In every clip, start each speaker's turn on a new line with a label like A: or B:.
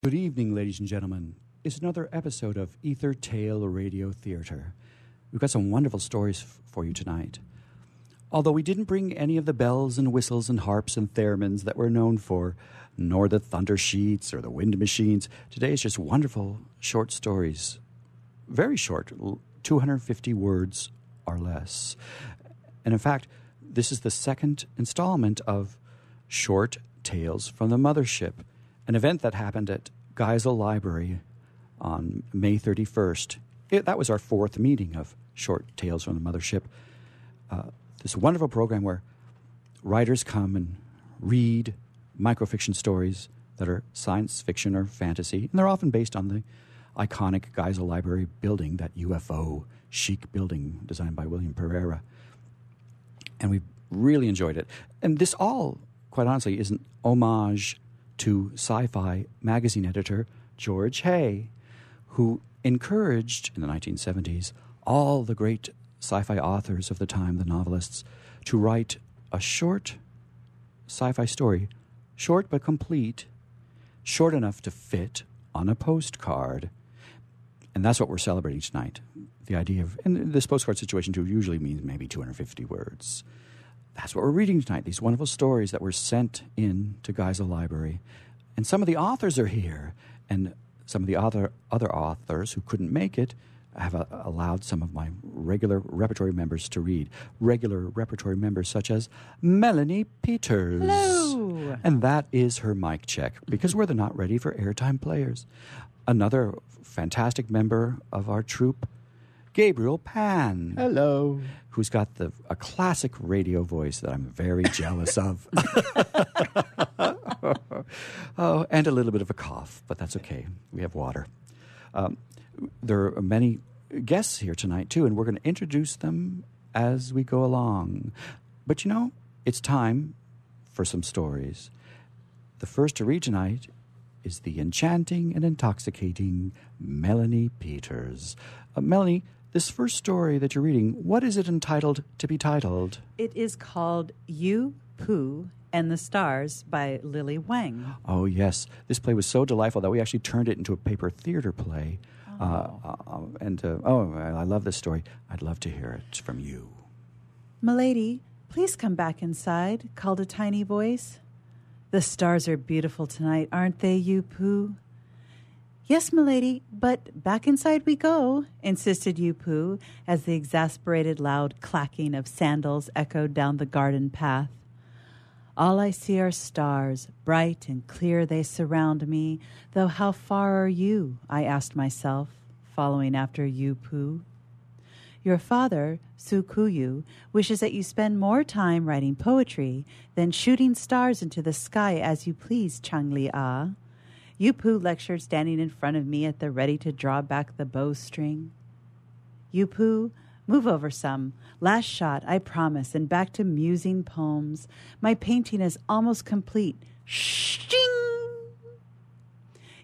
A: Good evening, ladies and gentlemen. It's another episode of Ether Tale Radio Theatre. We've got some wonderful stories for you tonight. Although we didn't bring any of the bells and whistles and harps and theremins that we're known for, nor the thunder sheets or the wind machines, today is just wonderful short stories. Very short, 250 words or less. And in fact, this is the second installment of Short Tales from the Mothership, an event that happened at Geisel Library on May 31st. That was our fourth meeting of Short Tales from the Mothership. This wonderful program where writers come and read microfiction stories that are science fiction or fantasy, and they're often based on the iconic Geisel Library building, that UFO chic building designed by William Pereira. And we really enjoyed it. And this all, quite honestly, is an homage to sci-fi magazine editor George Hay, who encouraged, in the 1970s, all the great sci-fi authors of the time, the novelists, to write a short sci-fi story, short but complete, short enough to fit on a postcard. And that's what we're celebrating tonight. The idea of, and this postcard situation too usually means maybe 250 words. That's what we're reading tonight, these wonderful stories that were sent in to Geisel Library. And some of the authors are here, and some of the other authors who couldn't make it have allowed some of my regular repertory members to read. Regular repertory members such as Melanie Peters.
B: Hello.
A: And that is her mic check, because we're the Not Ready for Airtime players. Another fantastic member of our troupe, Gabriel Pan.
C: Hello.
A: Who's got a classic radio voice that I'm very jealous of. Oh, and a little bit of a cough, but that's okay. We have water. There are many guests here tonight, too, and we're going to introduce them as we go along. But, you know, it's time for some stories. The first to read tonight is the enchanting and intoxicating Melanie Peters. Melanie, this first story that you're reading, what is it entitled to be titled?
B: It is called You, Pooh, and the Stars by Lily Wang.
A: Oh, yes. This play was so delightful that we actually turned it into a paper theater play. I love this story. I'd love to hear it from you.
B: "Milady, please come back inside," called a tiny voice. "The stars are beautiful tonight, aren't they, you, Pooh?" "Yes, milady, but back inside we go," insisted you, Pooh, as the exasperated loud clacking of sandals echoed down the garden path. "All I see are stars, bright and clear they surround me, though how far are you?" I asked myself, following after you, Pooh. "Your father, Sukuyu, wishes that you spend more time writing poetry than shooting stars into the sky as you please, Changli-ah." You, Pooh, lectured standing in front of me at the ready to draw back the bowstring. "You, Pooh, move over some. Last shot, I promise, and back to musing poems. My painting is almost complete. Shing!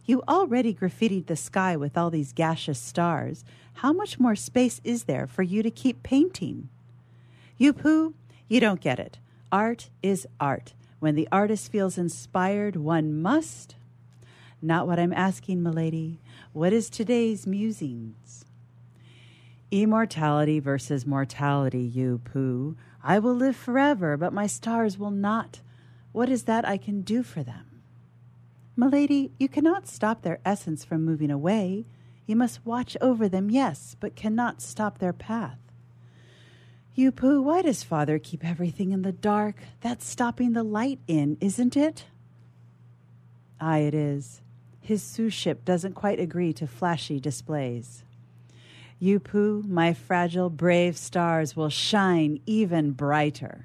B: You already graffitied the sky with all these gaseous stars. How much more space is there for you to keep painting?" "You, Pooh, you don't get it. Art is art. When the artist feels inspired, one must..." "Not what I'm asking, milady. What is today's musings?" "Immortality versus mortality, you, Pooh. I will live forever, but my stars will not. What is that I can do for them?" "Milady, you cannot stop their essence from moving away. You must watch over them, yes, but cannot stop their path." "You, Pooh, why does father keep everything in the dark? That's stopping the light in, isn't it?" "Aye, it is. His sous ship doesn't quite agree to flashy displays." "You, Pooh, my fragile, brave stars will shine even brighter."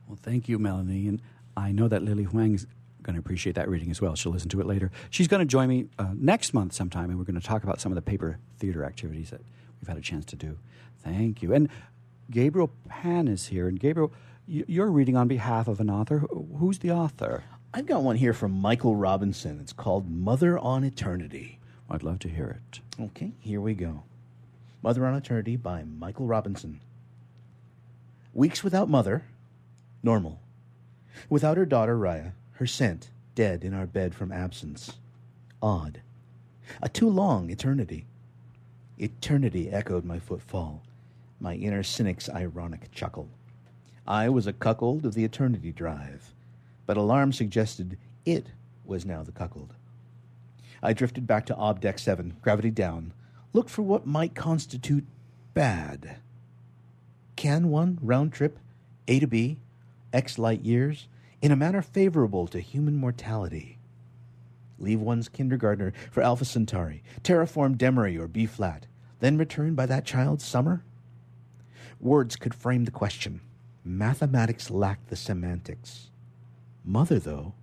A: Well, thank you, Melanie. And I know that Lily Huang's going to appreciate that reading as well. She'll listen to it later. She's going to join me next month sometime, and we're going to talk about some of the paper theater activities that we've had a chance to do. Thank you. And Gabriel Pan is here. And Gabriel, you're reading on behalf of an author. Who's the author?
C: I've got one here from Michael Robinson. It's called Mother on Eternity.
A: I'd love to hear it.
C: Okay, here we go. Mother on Eternity by Michael Robinson. Weeks without mother, normal. Without her daughter, Raya, her scent, dead in our bed from absence. odd. A too long eternity. Eternity echoed my footfall, my inner cynic's ironic chuckle. I was a cuckold of the eternity drive, but alarm suggested it was now the cuckold. I drifted back to Ob Deck 7, gravity down, looked for what might constitute bad. Can one round trip A to B, X light years, in a manner favorable to human mortality? Leave one's kindergartner for Alpha Centauri, terraform Demery or B-flat, then return by that child's summer? Words could frame the question. Mathematics lacked the semantics. Mother, though,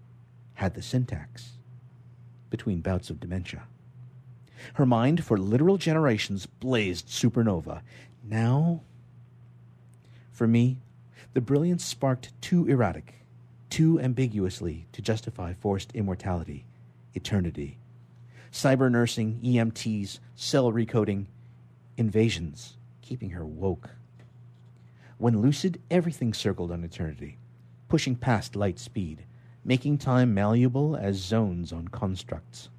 C: had the syntax. Between bouts of dementia, her mind for literal generations blazed supernova. Now, for me, the brilliance sparked too erratic, too ambiguously to justify forced immortality, eternity. Cyber nursing, EMTs, cell recoding, invasions, keeping her woke. When lucid, everything circled on eternity, pushing past light speed, making time malleable as zones on constructs.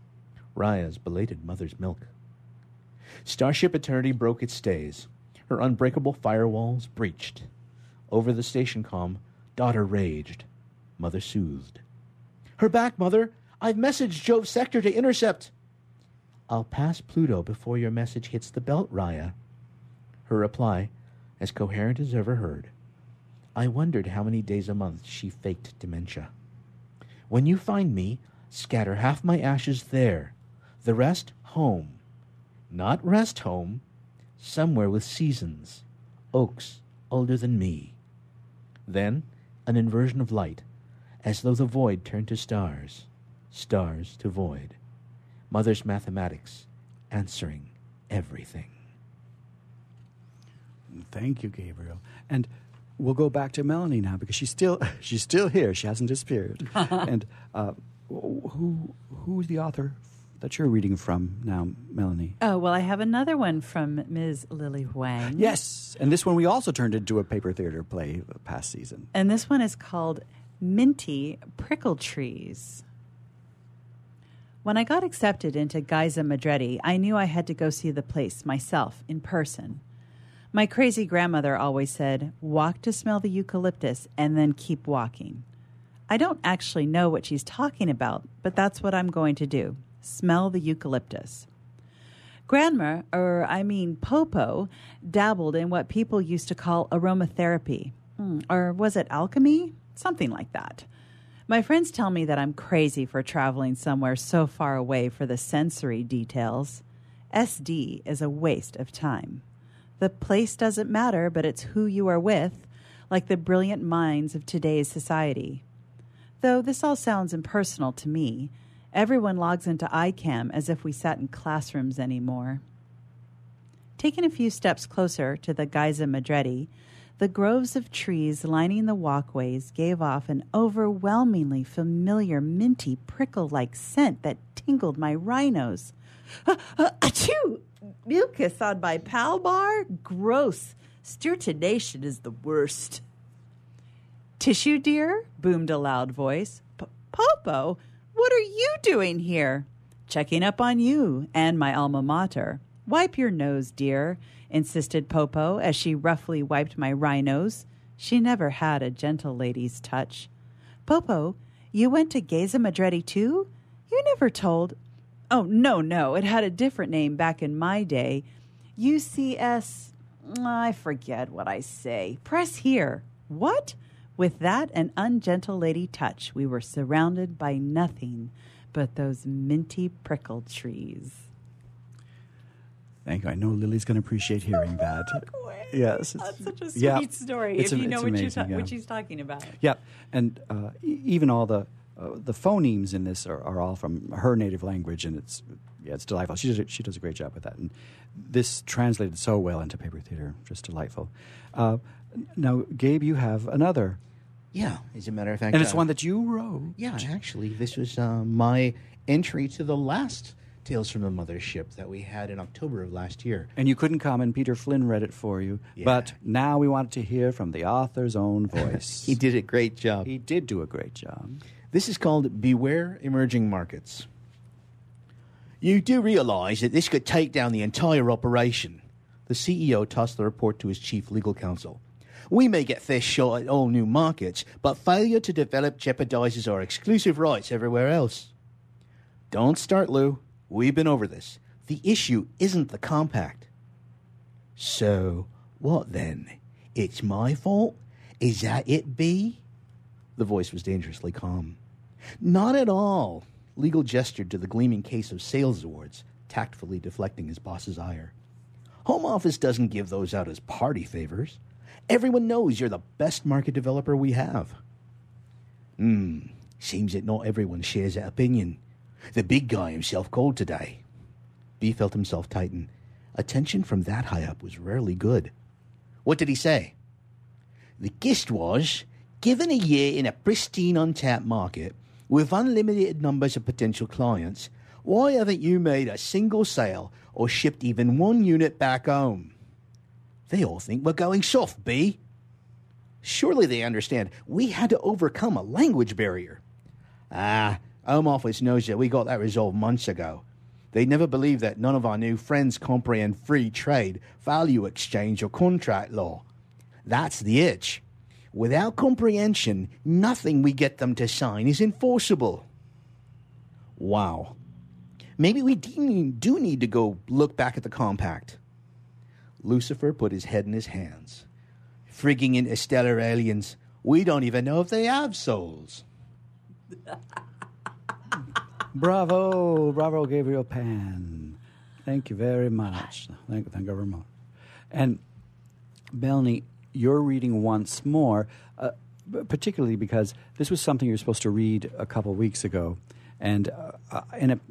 C: Raya's belated mother's milk. Starship Eternity broke its stays. Her unbreakable firewalls breached. Over the station comm, daughter raged. Mother soothed. Her back, Mother! I've messaged Jove Sector to intercept. I'll pass Pluto before your message hits the belt, Raya. Her reply, as coherent as ever heard. I wondered how many days a month she faked dementia. When you find me, scatter half my ashes there, the rest home. Not rest home, somewhere with seasons, oaks older than me. Then an inversion of light, as though the void turned to stars, stars to void. Mother's mathematics answering everything.
A: Thank you, Gabriel. And we'll go back to Melanie now because she's still here. She hasn't disappeared. And who's the author that you're reading from now, Melanie?
B: Oh, well, I have another one from Ms. Lily Huang.
A: Yes, and this one we also turned into a paper theater play past season.
B: And this one is called Minty, Prickle Trees. When I got accepted into Geysa Madredi, I knew I had to go see the place myself in person. My crazy grandmother always said, walk to smell the eucalyptus and then keep walking. I don't actually know what she's talking about, but that's what I'm going to do. Smell the eucalyptus. Grandma, Popo, dabbled in what people used to call aromatherapy. Or was it alchemy? Something like that. My friends tell me that I'm crazy for traveling somewhere so far away for the sensory details. SD is a waste of time. The place doesn't matter, but it's who you are with, like the brilliant minds of today's society. Though this all sounds impersonal to me, everyone logs into iCam as if we sat in classrooms anymore. Taking a few steps closer to the Geysa Madredi, the groves of trees lining the walkways gave off an overwhelmingly familiar minty prickle-like scent that tingled my rhinos. Achoo! Mucus on my pal bar? Gross. Stertination is the worst. Tissue, dear? Boomed a loud voice. Popo, what are you doing here? Checking up on you and my alma mater. Wipe your nose, dear, insisted Popo as she roughly wiped my rhinos. She never had a gentle lady's touch. Popo, you went to Geysa Madredi too? You never told... Oh, no, it had a different name back in my day. UCS... I forget what I say. Press here. What? With that and ungentle lady touch, we were surrounded by nothing but those minty prickle trees.
A: Thank you. I know Lily's going to appreciate hearing that. Yes.
B: That's such a sweet story if you know what she's talking about.
A: Yeah, and even all the phonemes in this are all from her native language, and it's delightful. She does a great job with that, and this translated so well into paper theater, just delightful. Now, Gabe, you have another.
C: Yeah, as a matter of fact.
A: And it's one that you wrote.
C: Yeah, actually, this was my entry to the last Tales from the Mothership that we had in October of last year.
A: And you couldn't come, and Peter Flynn read it for you. Yeah. But now we wanted to hear from the author's own voice.
C: He did a great job.
A: He did do a great job.
C: This is called Beware Emerging Markets. You do realize that this could take down the entire operation. The CEO tossed the report to his chief legal counsel. We may get first shot at all new markets, but failure to develop jeopardizes our exclusive rights everywhere else. Don't start, Lou. We've been over this. The issue isn't the compact. So, what then? It's my fault? Is that it, B? The voice was dangerously calm. Not at all. Legal gestured to the gleaming case of sales awards, tactfully deflecting his boss's ire. Home Office doesn't give those out as party favors. Everyone knows you're the best market developer we have. Seems that not everyone shares that opinion. The big guy himself called today. B felt himself tighten. Attention from that high up was rarely good. What did he say? The gist was, given a year in a pristine untapped market, with unlimited numbers of potential clients, why haven't you made a single sale or shipped even one unit back home? They all think we're going soft, B. Surely they understand we had to overcome a language barrier. Home Office knows that we got that resolved months ago. They never believe that none of our new friends comprehend free trade, value exchange, or contract law. That's the itch. Without comprehension, nothing we get them to sign is enforceable. Wow. Maybe we do need to go look back at the compact. Lucifer put his head in his hands. Frigging interstellar aliens, we don't even know if they have souls.
A: Bravo, Gabriel Pan. Thank you very much. Thank you very much. And Melanie, you're reading once more, particularly because this was something you were supposed to read a couple weeks ago. And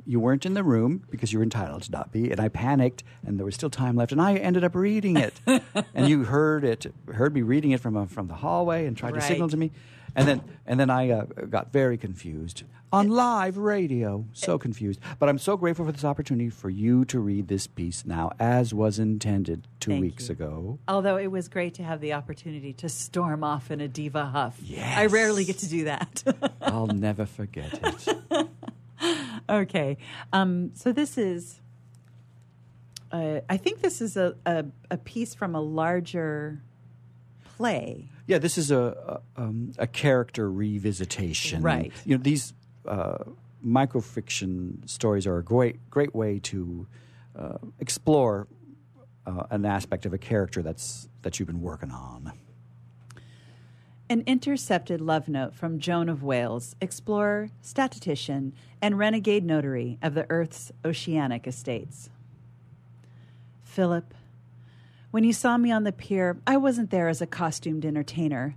A: you weren't in the room because you were entitled to not be. And I panicked, and there was still time left, and I ended up reading it. And you heard me reading it from the hallway, and tried to signal to me. And then I got very confused on live radio. So confused. But I'm so grateful for this opportunity for you to read this piece now, as was intended two weeks ago.
B: Although it was great to have the opportunity to storm off in a diva huff.
A: Yes.
B: I rarely get to do that.
A: I'll never forget it.
B: Okay. So this is, I think this is a piece from a larger play.
A: Yeah, this is a character revisitation.
B: Right.
A: These microfiction stories are a great way to explore an aspect of a character that you've been working on.
B: An intercepted love note from Joan of Wales, explorer, statistician, and renegade notary of the Earth's oceanic estates. Philip, when you saw me on the pier, I wasn't there as a costumed entertainer.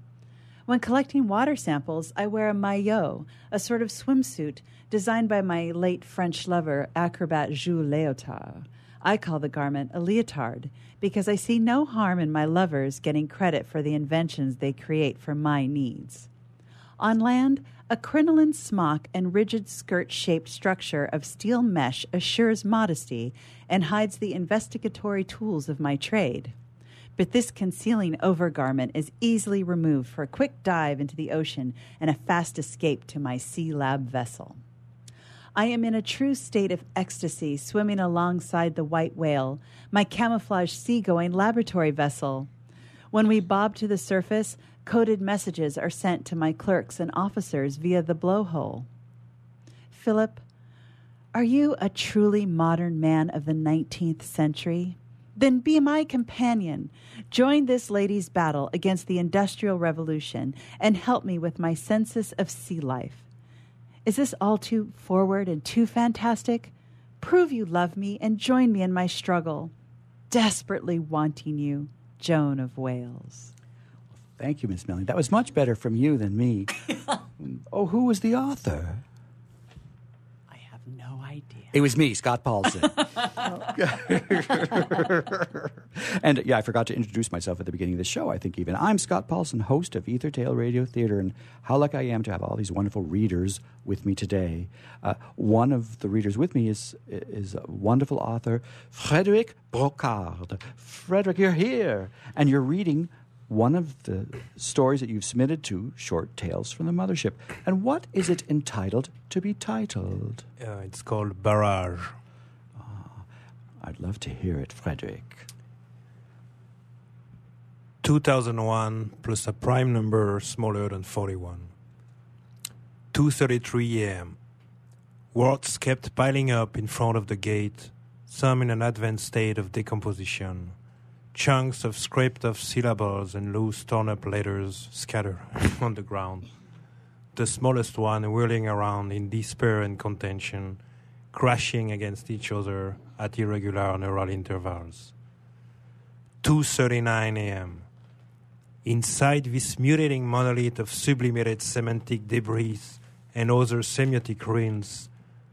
B: When collecting water samples, I wear a maillot, a sort of swimsuit designed by my late French lover, acrobat Jules Léotard. I call the garment a leotard because I see no harm in my lovers getting credit for the inventions they create for my needs. On land, a crinoline smock and rigid skirt-shaped structure of steel mesh assures modesty and hides the investigatory tools of my trade. But this concealing overgarment is easily removed for a quick dive into the ocean and a fast escape to my sea lab vessel. I am in a true state of ecstasy swimming alongside the white whale, my camouflage seagoing laboratory vessel. When we bob to the surface, coded messages are sent to my clerks and officers via the blowhole. Philip, are you a truly modern man of the 19th century? Then be my companion. Join this lady's battle against the Industrial Revolution and help me with my census of sea life. Is this all too forward and too fantastic? Prove you love me and join me in my struggle. Desperately wanting you, Joan of Wales.
A: Thank you, Miss Melanie. That was much better from you than me. Oh, who was the author?
B: I have no idea.
A: It was me, Scott Paulson. And yeah, I forgot to introduce myself at the beginning of the show, I think even. I'm Scott Paulson, host of Ether Tale Radio Theater, and how lucky I am to have all these wonderful readers with me today. One of the readers with me is a wonderful author, Frederick Brocard. Frederick, you're here, and you're reading one of the stories that you've submitted to Short Tales from the Mothership. And what is it entitled to be titled?
D: It's called Barrage.
A: I'd love to hear it, Frederick.
D: 2001 plus a prime number smaller than 41. 2:33 a.m. Words kept piling up in front of the gate, some in an advanced state of decomposition. Chunks of scraped-off syllables and loose torn-up letters scattered on the ground. The smallest one whirling around in despair and contention, crashing against each other at irregular neural intervals. 2:39 a.m. Inside this mutilating monolith of sublimated semantic debris and other semiotic ruins,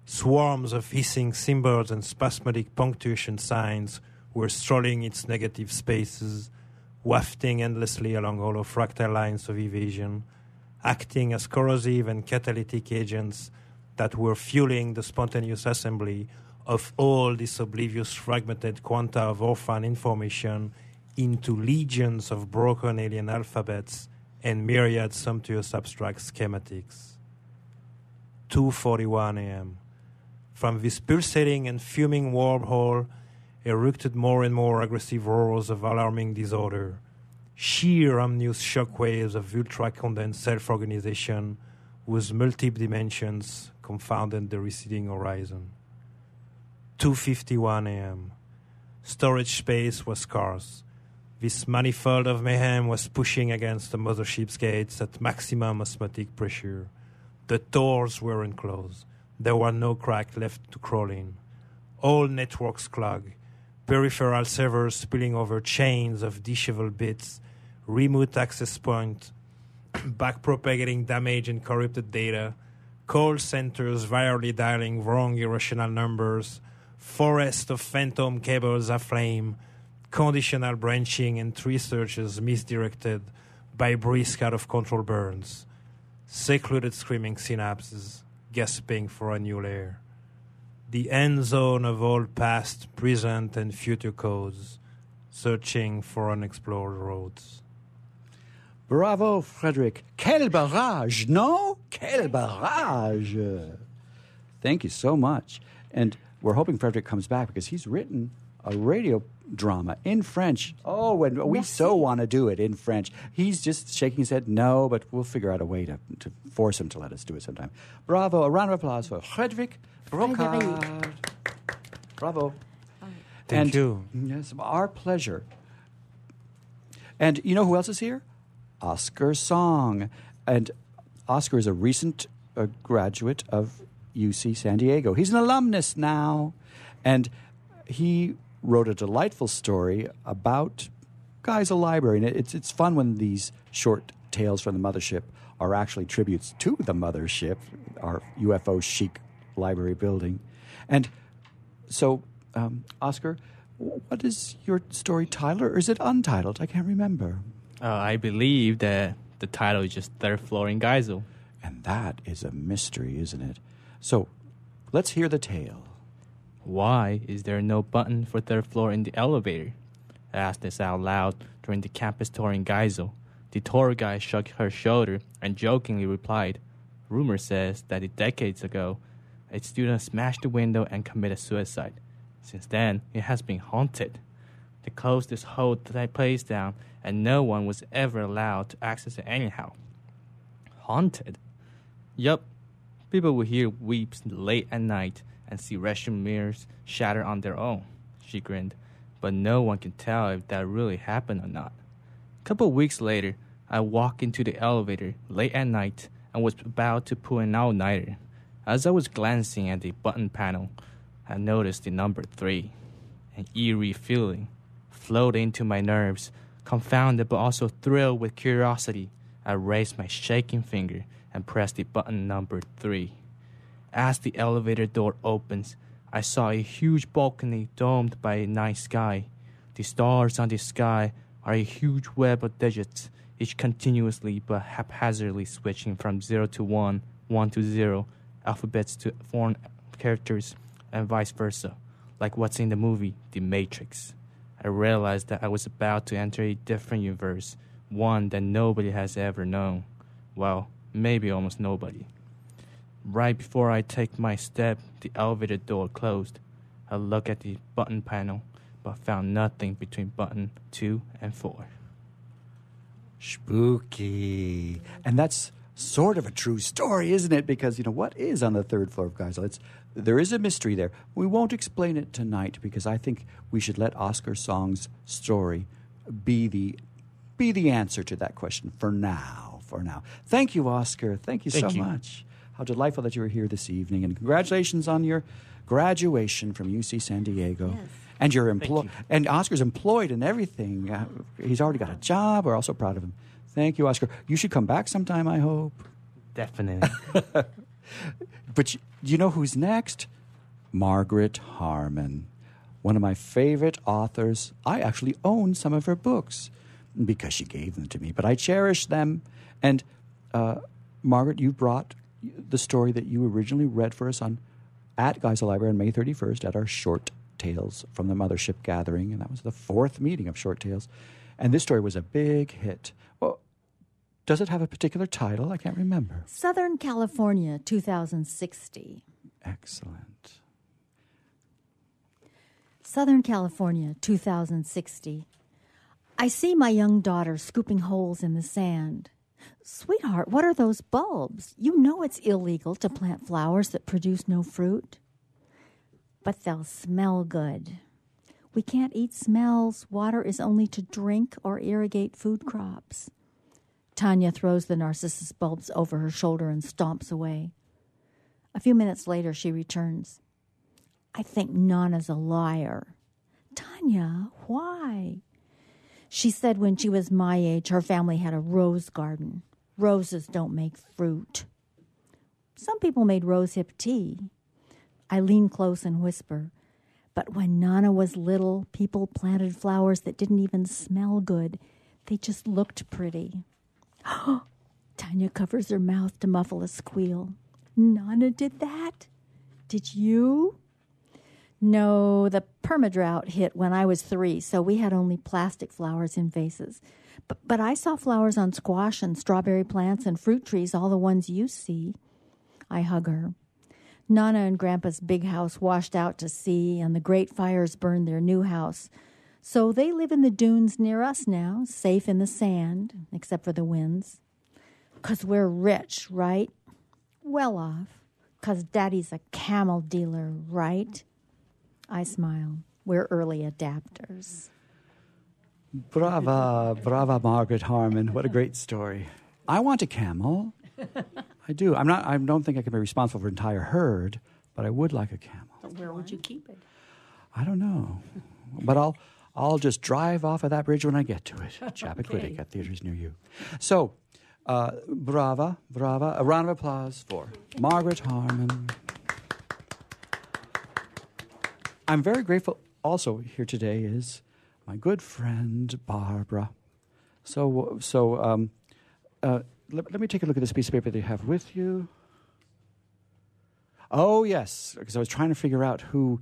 D: swarms of hissing symbols and spasmodic punctuation signs were strolling its negative spaces, wafting endlessly along holofractal lines of evasion, acting as corrosive and catalytic agents that were fueling the spontaneous assembly of all this oblivious fragmented quanta of orphan information into legions of broken alien alphabets and myriad sumptuous abstract schematics. 2:41 a.m. From this pulsating and fuming wormhole erupted more and more aggressive roars of alarming disorder, sheer ominous shockwaves of ultra-condensed self-organization whose multiple dimensions confounded the receding horizon. 2:51 a.m. Storage space was scarce. This manifold of mayhem was pushing against the mothership's gates at maximum osmotic pressure. The doors were unclosed. There were no cracks left to crawl in. All networks clogged. Peripheral servers spilling over chains of disheveled bits. Remote access points backpropagating damaged and corrupted data. Call centers virally dialing wrong irrational numbers. Forest of phantom cables aflame. Conditional branching and tree searches misdirected by brisk out-of-control burns. Secluded screaming synapses, gasping for a new layer. The end zone of all past, present, and future codes, searching for unexplored roads.
A: Bravo, Frederick. Quel barrage, no? Quel barrage. Thank you so much. And we're hoping Frederick comes back because he's written a radio drama in French. Oh, and we so want to do it in French. He's just shaking his head no, but we'll figure out a way to force him to let us do it sometime. Bravo. A round of applause for Frederick Brocard. Bravo.
D: Thank you.
A: Yes, our pleasure. And you know who else is here? Oscar Song. And Oscar is a recent graduate of UC San Diego. He's an alumnus now. And he wrote a delightful story about Geisel Library. And it's fun when these short tales from the Mothership are actually tributes to the Mothership, our UFO chic library building. And so, Oscar, what is your story titled, or is it untitled? I can't remember.
E: I believe that the title is just Third Floor in Geisel.
A: And that is a mystery, isn't it? So, let's hear the tale.
E: Why is there no button for third floor in the elevator? I asked this out loud during the campus tour in Geisel. The tour guide shook her shoulder and jokingly replied, "Rumor says that decades ago, a student smashed the window and committed suicide. Since then, it has been haunted. They closed this whole place down, and no one was ever allowed to access it anyhow." Haunted? Yup. People will hear weeps late at night and see restroom mirrors shatter on their own, she grinned. But no one can tell if that really happened or not. A couple weeks later, I walked into the elevator late at night and was about to pull an all-nighter. As I was glancing at the button panel, I noticed the number 3. An eerie feeling flowed into my nerves, confounded but also thrilled with curiosity. I raised my shaking finger and pressed the button number 3. As the elevator door opens, I saw a huge balcony domed by a night sky. The stars on the sky are a huge web of digits, each continuously but haphazardly switching from 0 to 1, 1 to 0, alphabets to foreign characters, and vice versa, like what's in the movie The Matrix. I realized that I was about to enter a different universe, one that nobody has ever known. Well, maybe almost nobody. Right before I take my step, the elevator door closed. I looked at the button panel, but found nothing between button 2 and 4.
A: Spooky. And that's sort of a true story, isn't it? Because, what is on the third floor of Geisel? There is a mystery there. We won't explain it tonight because I think we should let Oscar Song's story be the answer to that question for now. Thank you, Oscar. Thank you so much. How delightful that you were here this evening. And congratulations on your graduation from UC San Diego.
F: Yes.
A: And you're and Oscar's employed and everything. He's already got a job. We're also proud of him. Thank you, Oscar. You should come back sometime, I hope.
E: Definitely.
A: But you know who's next? Margaret Harmon, one of my favorite authors. I actually own some of her books because she gave them to me, but I cherish them. And Margaret, you brought the story that you originally read for us at Geisel Library on May 31st at our Short Tales from the Mothership gathering, and that was the 4th meeting of Short Tales. And this story was a big hit. Well, does it have a particular title? I can't remember.
F: Southern California, 2060.
A: Excellent.
F: Southern California, 2060. I see my young daughter scooping holes in the sand. Sweetheart, what are those bulbs? You know it's illegal to plant flowers that produce no fruit. But they'll smell good. We can't eat smells. Water is only to drink or irrigate food crops. Tanya throws the narcissus bulbs over her shoulder and stomps away. A few minutes later, she returns. I think Nana's a liar. Tanya, why? She said when she was my age, her family had a rose garden. Roses don't make fruit. Some people made rosehip tea. I lean close and whisper, but when Nana was little, people planted flowers that didn't even smell good. They just looked pretty. Tanya covers her mouth to muffle a squeal. Nana did that? Did you? No, the permadrought hit when I was 3, so we had only plastic flowers in vases. But I saw flowers on squash and strawberry plants and fruit trees, all the ones you see. I hug her. Nana and Grandpa's big house washed out to sea, and the great fires burned their new house. So they live in the dunes near us now, safe in the sand, except for the winds. 'Cause we're rich, right? Well off. 'Cause Daddy's a camel dealer, right? I smile. We're early adapters.
A: Brava, Margaret Harmon. What a great story. I want a camel. I do. I don't think I can be responsible for an entire herd, but I would like a camel.
G: But where would you keep it?
A: I don't know. But I'll just drive off of that bridge when I get to it. Chappaquiddick at theaters near you. So, brava. A round of applause for Margaret Harmon. I'm very grateful also here today is my good friend Barbara. Let me take a look at this piece of paper that you have with you. Oh, yes, because I was trying to figure out who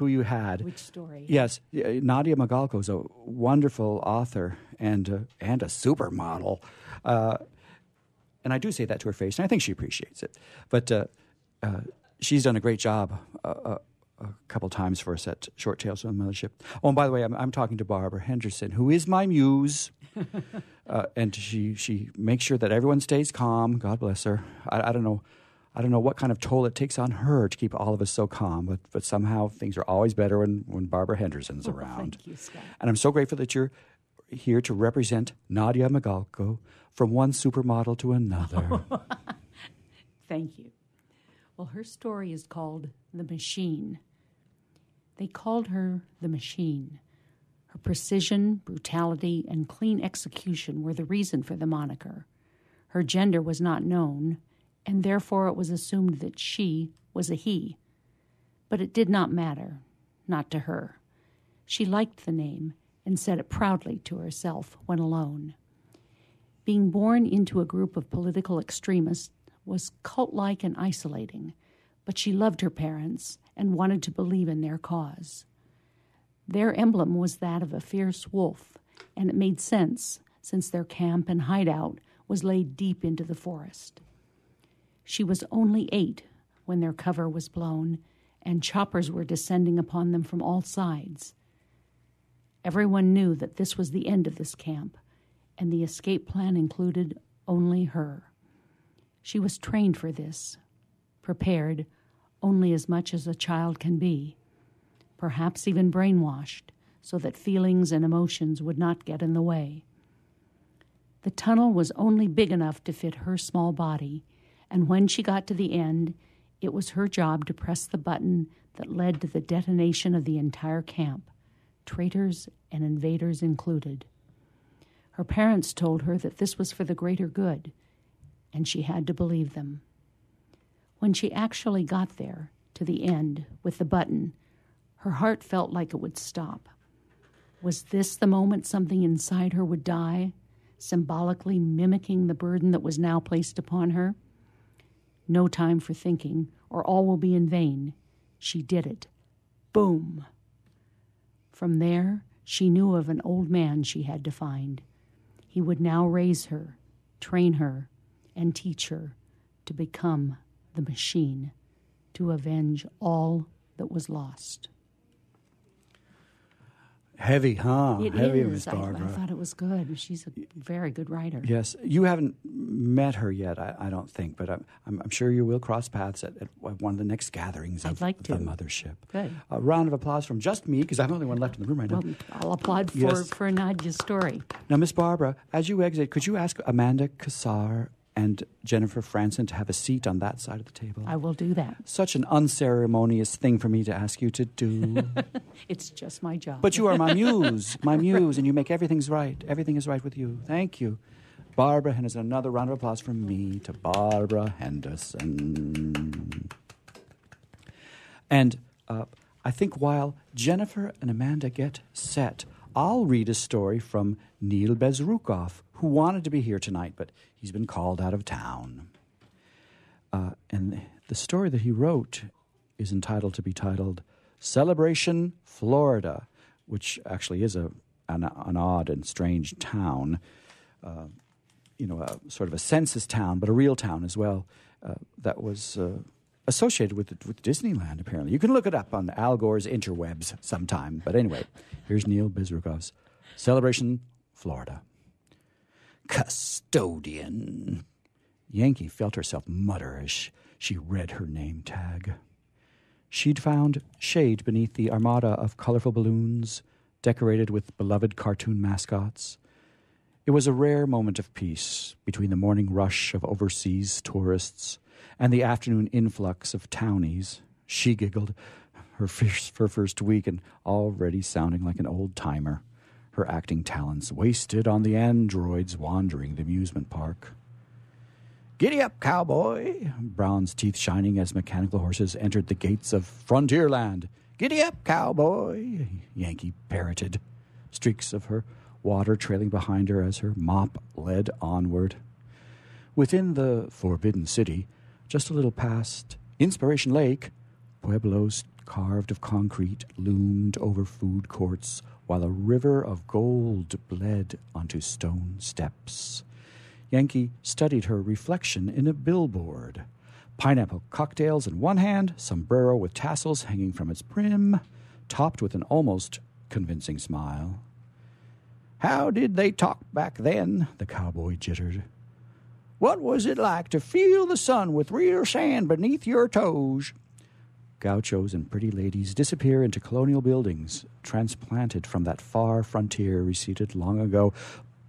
A: you had.
G: Which story?
A: Yes, Nadia Magalko is a wonderful author and a supermodel. And I do say that to her face, and I think she appreciates it. But she's done a great job a couple times for us at Short Tales from the Mothership. Oh, and by the way, I'm talking to Barbara Henderson, who is my muse. And she makes sure that everyone stays calm. God bless her. I don't know what kind of toll it takes on her to keep all of us so calm, but somehow things are always better when Barbara Henderson's around.
G: Thank you, Scott.
A: And I'm so grateful that you're here to represent Nadia Magalko from one supermodel to another.
G: Thank you. Well, her story is called The Machine. They called her The Machine. Her precision, brutality, and clean execution were the reason for the moniker. Her gender was not known, and therefore it was assumed that she was a he. But it did not matter, not to her. She liked the name and said it proudly to herself when alone. Being born into a group of political extremists was cult-like and isolating, but she loved her parents and wanted to believe in their cause. Their emblem was that of a fierce wolf, and it made sense since their camp and hideout was laid deep into the forest. She was only 8 when their cover was blown, and choppers were descending upon them from all sides. Everyone knew that this was the end of this camp, and the escape plan included only her. She was trained for this, prepared only as much as a child can be, perhaps even brainwashed, so that feelings and emotions would not get in the way. The tunnel was only big enough to fit her small body, and when she got to the end, it was her job to press the button that led to the detonation of the entire camp, traitors and invaders included. Her parents told her that this was for the greater good, and she had to believe them. When she actually got there, to the end, with the button, her heart felt like it would stop. Was this the moment something inside her would die, symbolically mimicking the burden that was now placed upon her? No time for thinking, or all will be in vain. She did it. Boom! From there, she knew of an old man she had to find. He would now raise her, train her, and teach her to become the machine, to avenge all that was lost.
A: Heavy, huh?
G: It
A: Heavy,
G: is.
A: Miss Barbara.
G: I thought it was good. She's a very good writer.
A: Yes. You haven't met her yet, I don't think, but I'm sure you will cross paths at one of the next gatherings of
G: I'd like
A: the
G: to.
A: Mothership.
G: Good.
A: A round of applause from just me, because I'm the only one left in the room right now.
G: Well, I'll applaud
A: Yes.
G: for Nadia's story.
A: Now, Miss Barbara, as you exit, could you ask Amanda Cassar and Jennifer Franson to have a seat on that side of the table?
G: I will do that.
A: Such an unceremonious thing for me to ask you to do.
G: It's just my job.
A: But you are my muse, and you make everything's right. Everything is right with you. Thank you. Barbara Henderson. Another round of applause from me to Barbara Henderson. And I think while Jennifer and Amanda get set, I'll read a story from Neil Bezrukov, who wanted to be here tonight, but he's been called out of town. And the story that he wrote is entitled Celebration, Florida, which actually is an odd and strange town, sort of a census town, but a real town as well, that was associated with Disneyland, apparently. You can look it up on Al Gore's interwebs sometime. But anyway, here's Neil Bezrukov's Celebration, Florida. Custodian. Yankee felt herself mutter as she read her name tag. She'd found shade beneath the armada of colorful balloons, decorated with beloved cartoon mascots. It was a rare moment of peace between the morning rush of overseas tourists and the afternoon influx of townies. She giggled, her first week and already sounding like an old-timer, her acting talents wasted on the androids wandering the amusement park. Giddy up, cowboy! Brown's teeth shining as mechanical horses entered the gates of Frontierland. Giddy up, cowboy! Yankee parroted, streaks of her water trailing behind her as her mop led onward. Within the Forbidden City, just a little past Inspiration Lake, pueblos carved of concrete loomed over food courts while a river of gold bled onto stone steps. Yankee studied her reflection in a billboard. Pineapple cocktails in one hand, sombrero with tassels hanging from its brim, topped with an almost convincing smile. How did they talk back then? The cowboy jittered. What was it like to feel the sun with real sand beneath your toes? Gauchos and pretty ladies disappear into colonial buildings, transplanted from that far frontier receded long ago,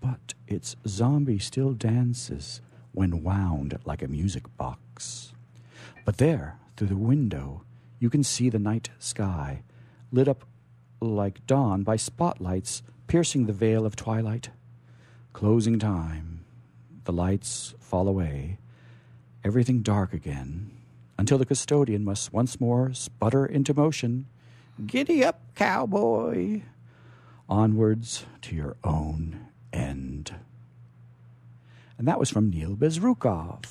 A: but its zombie still dances when wound like a music box. But there, through the window, you can see the night sky, lit up like dawn by spotlights piercing the veil of twilight. Closing time. The lights fall away. Everything dark again, until the custodian must once more sputter into motion. Giddy up, cowboy! Onwards to your own end. And that was from Neil Bezrukov.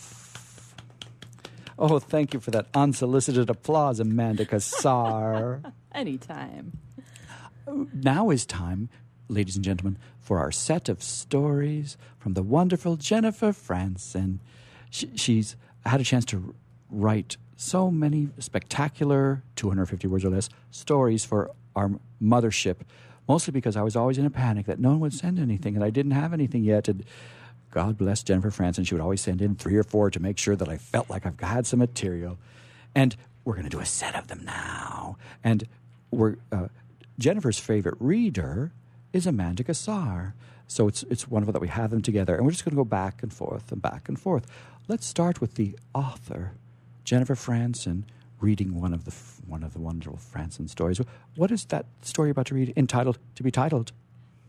A: Oh, thank you for that unsolicited applause, Amanda Cassar.
B: Anytime.
A: Now is time, ladies and gentlemen, for our set of stories from the wonderful Jennifer Franson. She's had a chance to write so many spectacular, 250 words or less, stories for our mothership, mostly because I was always in a panic that no one would send anything, and I didn't have anything yet. And God bless Jennifer Franzen. She would always send in 3 or 4 to make sure that I felt like I've had some material. And we're going to do a set of them now. And Jennifer's favorite reader is Amanda Gassar. So it's wonderful that we have them together. And we're just going to go back and forth and back and forth. Let's start with the author, Jennifer Franzen, reading one of the wonderful Franzen stories. What is that story about to read? To be titled?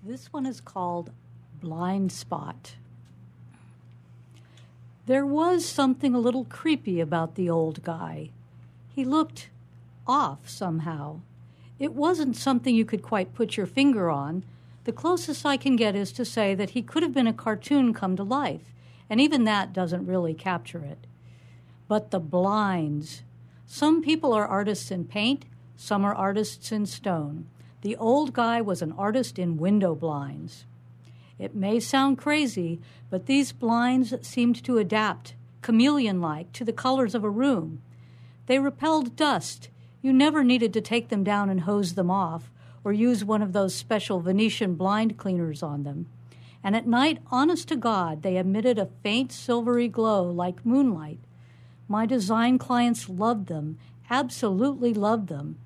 H: This one is called Blind Spot. There was something a little creepy about the old guy. He looked off somehow. It wasn't something you could quite put your finger on. The closest I can get is to say that he could have been a cartoon come to life, and even that doesn't really capture it. But the blinds. Some people are artists in paint, some are artists in stone. The old guy was an artist in window blinds. It may sound crazy, but these blinds seemed to adapt, chameleon-like, to the colors of a room. They repelled dust. You never needed to take them down and hose them off, or use one of those special Venetian blind cleaners on them. And at night, honest to God, they emitted a faint silvery glow like moonlight. My design clients loved them, absolutely loved them,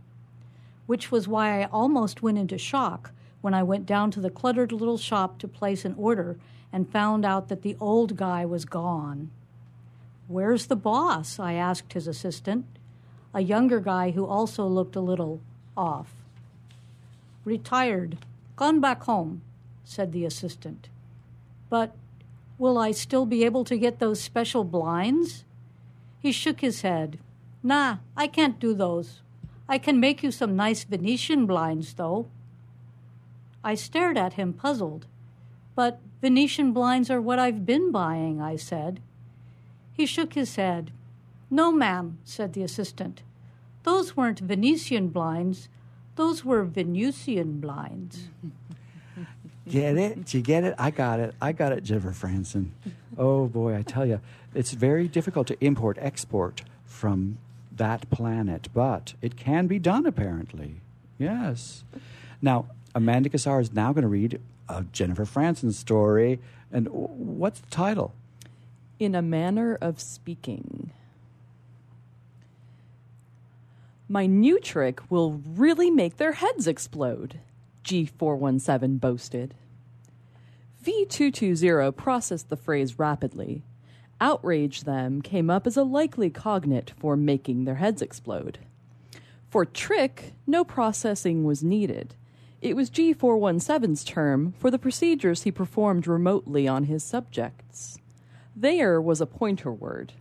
H: which was why I almost went into shock when I went down to the cluttered little shop to place an order and found out that the old guy was gone. "Where's the boss?" I asked his assistant, a younger guy who also looked a little off. "Retired. Gone back home," said the assistant. "But will I still be able to get those special blinds?" He shook his head. "Nah, I can't do those. I can make you some nice Venetian blinds, though." I stared at him, puzzled. "But Venetian blinds are what I've been buying," I said. He shook his head. "No, ma'am," said the assistant. "Those weren't Venetian blinds. Those were Venusian blinds."
A: Get it? Did you get it? I got it, Jennifer Franzen. Oh, boy, I tell you, it's very difficult to import-export from that planet, but it can be done, apparently. Yes. Now, Amanda Gassar is now going to read a Jennifer Franzen story. And what's the title?
I: In a Manner of Speaking. "My new trick will really make their heads explode," G417 boasted. V220 processed the phrase rapidly. Outrage them came up as a likely cognate for making their heads explode. For trick, no processing was needed. It was G417's term for the procedures he performed remotely on his subjects. There was a pointer word,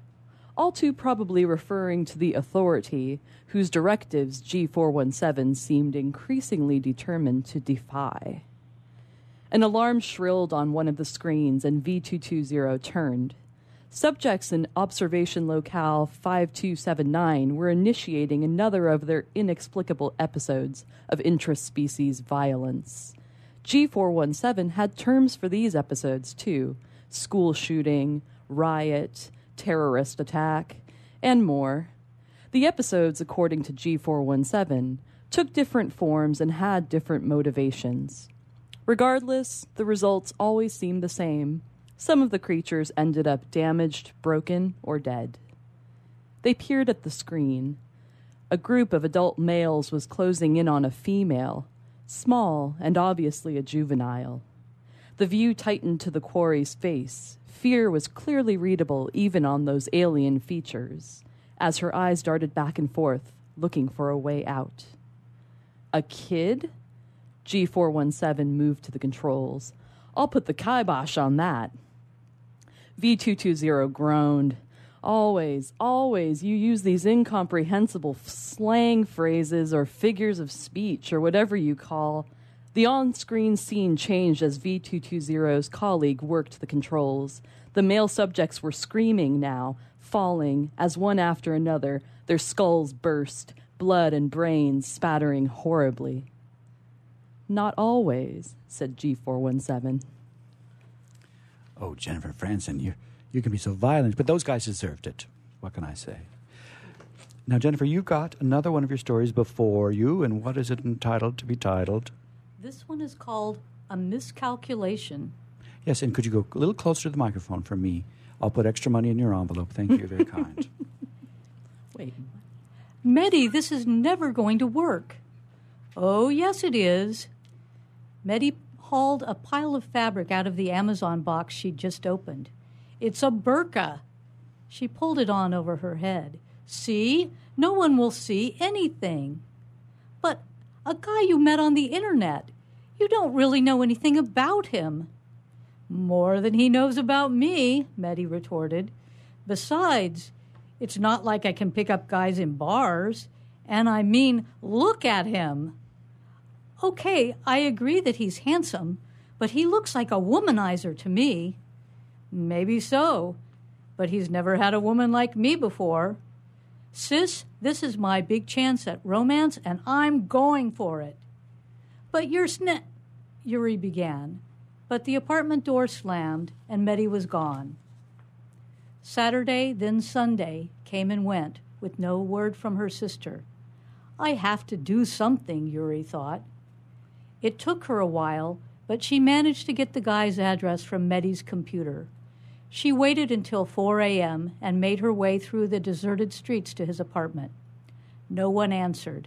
I: all too probably referring to the authority whose directives G417 seemed increasingly determined to defy. An alarm shrilled on one of the screens, and V220 turned. Subjects in observation locale 5279 were initiating another of their inexplicable episodes of intraspecies violence. G417 had terms for these episodes, too: school shooting, riot, terrorist attack, and more. The episodes, according to G417, took different forms and had different motivations. Regardless, the results always seemed the same. Some of the creatures ended up damaged, broken, or dead. They peered at the screen. A group of adult males was closing in on a female, small and obviously a juvenile. The view tightened to the quarry's face. Fear was clearly readable even on those alien features, as her eyes darted back and forth, looking for a way out. "A kid?" G417 moved to the controls. "I'll put the kibosh on that." V220 groaned. Always you use these incomprehensible slang phrases or figures of speech or whatever you call." The on-screen scene changed as V220's colleague worked the controls. The male subjects were screaming now, falling, as one after another, their skulls burst, blood and brains spattering horribly. "Not always," said G417.
A: Oh, Jennifer Franzen, you can be so violent, but those guys deserved it. What can I say? Now, Jennifer, you got another one of your stories before you, and what is it entitled to be titled?
H: This one is called A Miscalculation.
A: Yes, and could you go a little closer to the microphone for me? I'll put extra money in your envelope. Thank you. Very kind.
I: Wait.
H: Meddy, this is never going to work. Oh, yes, it is. Meddy hauled a pile of fabric out of the Amazon box she'd just opened. It's a burqa. She pulled it on over her head. See? No one will see anything. But a guy you met on the internet. You don't really know anything about him. More than he knows about me, Meddy retorted. Besides, it's not like I can pick up guys in bars. And I mean, look at him. Okay, I agree that he's handsome, but he looks like a womanizer to me. Maybe so, but he's never had a woman like me before. Sis, this is my big chance at romance, and I'm going for it. But you're Yuri began, but the apartment door slammed, and Meddy was gone. Saturday, then Sunday, came and went, with no word from her sister. I have to do something, Yuri thought. It took her a while, but she managed to get the guy's address from Meddy's computer. She waited until 4 a.m. and made her way through the deserted streets to his apartment. No one answered.